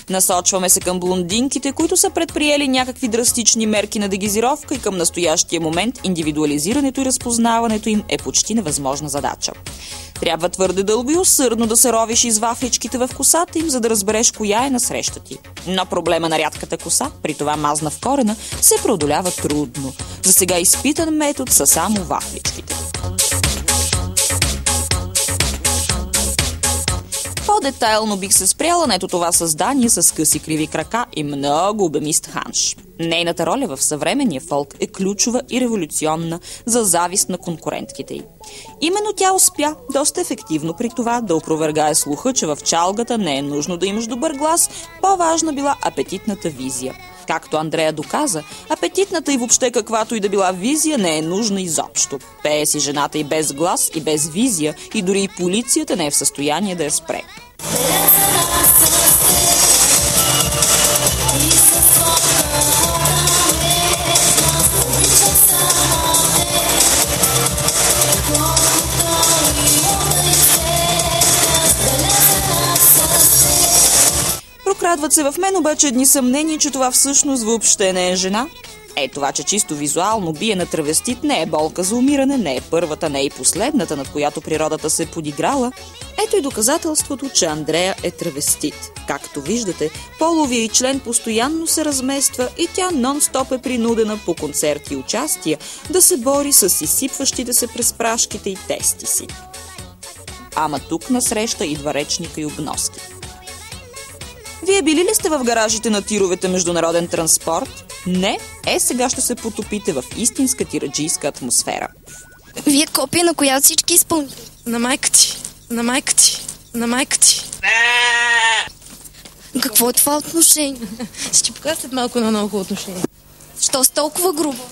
Насочваме се към блондинките, които са предприели някакви драстични мерки на дегизировка и към настоящия момент индивидуализирането и разпознаването им е почти невъзможна задача. Трябва твърде дълго и усърдно да се ровиш из вафличките в косата им, за да разбереш коя е насреща ти. Но проблема на рядката коса, при това мазна в корена, се преодолява трудно. За сега изпитан метод са само вафличките. По-детайлно бих се спряла на ето това създание с къси криви крака и много обемист ханш. Нейната роля в съвременния фолк е ключова и революционна за завист на конкурентките й. Именно тя успя доста ефективно при това да опровергае слуха, че в чалгата не е нужно да имаш добър глас, по-важна била апетитната визия. Както Андрея доказа, апетитната и въобще каквато и да била визия не е нужна изобщо. Пее си жената и без глас, и без визия, и дори и полицията не е в състояние да я спре. Прокрадват се в мен обаче едни съмнения, че това всъщност въобще не е жена. Това, че чисто визуално бие на травестит, не е болка за умиране, не е първата, не е и последната, над която природата се е подиграла. Ето и доказателството, че Андрея е травестит. Както виждате, половия и член постоянно се размества и тя нон-стоп е принудена по концерти и участия да се бори с изсипващите се през прашките и тести си. Ама тук насреща идва речника и обноски. Вие били ли сте в гаражите на тировете международен транспорт? Не? Сега ще се потопите в истинска тираджийска атмосфера. Вие копия на коя от всички изпълнители? На майка ти. На майка ти. На майка ти. Какво е това отношение? Ще ти покажа след малко на много отношение. Що с толкова грубо?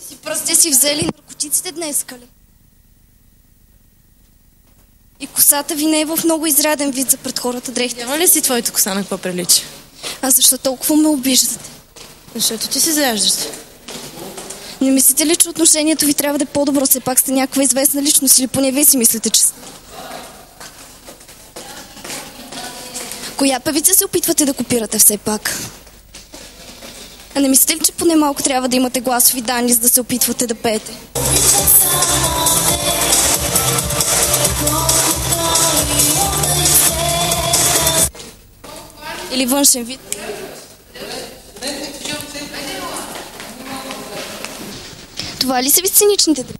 Си пръсте си взели наркотиците днес, ли? И косата ви не е в много изряден вид за пред хората дрехите. Няма ли си твоята коса на какво прилича? А защо толкова ме обиждате? Защото ти се заяждаш. Не мислите ли, че отношението ви трябва да е по-добро? Все пак сте някаква известна личност или поне вие си мислите, че сте? Коя певица се опитвате да копирате все пак? А не мислите ли, че поне малко трябва да имате гласови данни, за да се опитвате да пеете? Или външен вид? Това ли са ви сценичните дрехи?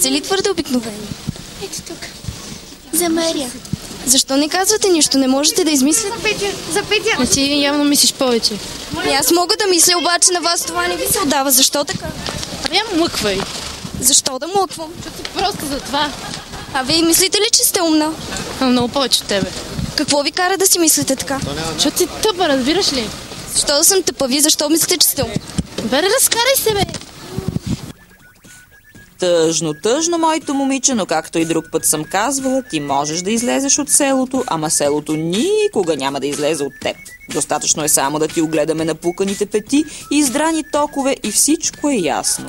Са ли твърде обикновени? Ето тук. За Мария. Защо не казвате нищо? Не можете да измислите? За Петя. Не си явно мислиш повече. Аз мога да мисля, обаче на вас това не ви се отдава. Защо така? Я млъквай. Защо да млъквам? Просто за това. А вие мислите ли, че сте умна? Много повече от тебе. Какво ви кара да си мислите така? Защото си тъпа, разбираш ли? Защо да съм тъпа? Вие защо мислите, че сте умна? Бере, разкарай се, бе! Тъжно, моето момиче, но както и друг път съм казвала, ти можеш да излезеш от селото, ама селото никога няма да излезе от теб. Достатъчно е само да ти огледаме напуканите пети и издрани токове и всичко е ясно.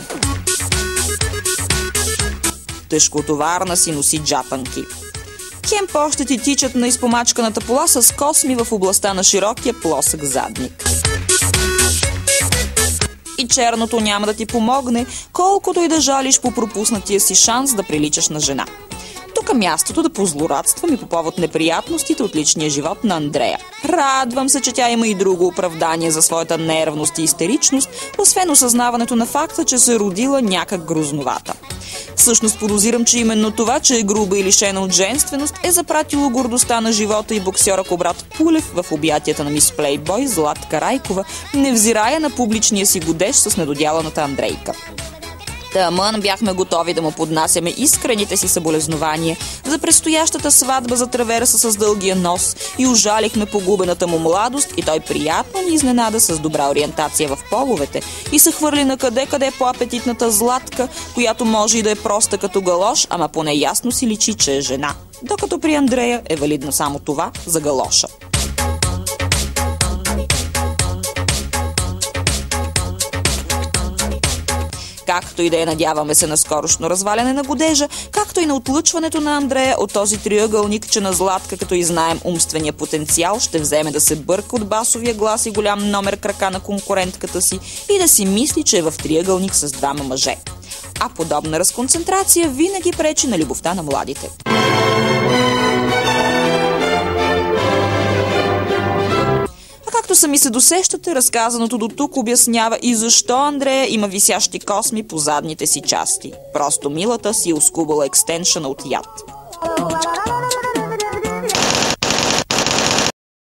Тежкотоварна си носи джапанки. Хем по-ще ти тичат на изпомачканата пола с косми в областта на широкия плосък задник. И черното няма да ти помогне, колкото и да жалиш по пропуснатия си шанс да приличаш на жена. Тук е мястото да позлорадствам и по повод неприятностите от личния живот на Андрея. Радвам се, че тя има и друго оправдание за своята нервност и истеричност, освен осъзнаването на факта, че се родила някак грозновата. Всъщност подозирам, че именно това, че е груба и лишена от женственост, е запратило гордостта на живота и боксера Кобрат Пулев в обятията на мис Плейбой Златка Райкова, невзирая на публичния си годеж с недодяланата Андрейка. Тъмън бяхме готови да му поднасяме искрените си съболезнования за предстоящата сватба за траверса с дългия нос и ужалихме погубената му младост и той приятно ни изненада с добра ориентация в половете и се хвърли на къде по апетитната Златка, която може и да е проста като галош, ама поне ясно си личи, че е жена. Докато при Андрея е валидно само това за галоша. Както и да е, надяваме се на скорошно разваляне на годежа, както и на отлъчването на Андрея от този триъгълник, че на Златка, като и знаем умствения потенциал, ще вземе да се бърка от басовия глас и голям номер крака на конкурентката си и да си мисли, че е в триъгълник с двама мъже. А подобна разконцентрация винаги пречи на любовта на младите. Както сами се досещате, разказаното до тук обяснява и защо Андрея има висящи косми по задните си части. Просто милата си е оскубала екстеншъна от яд.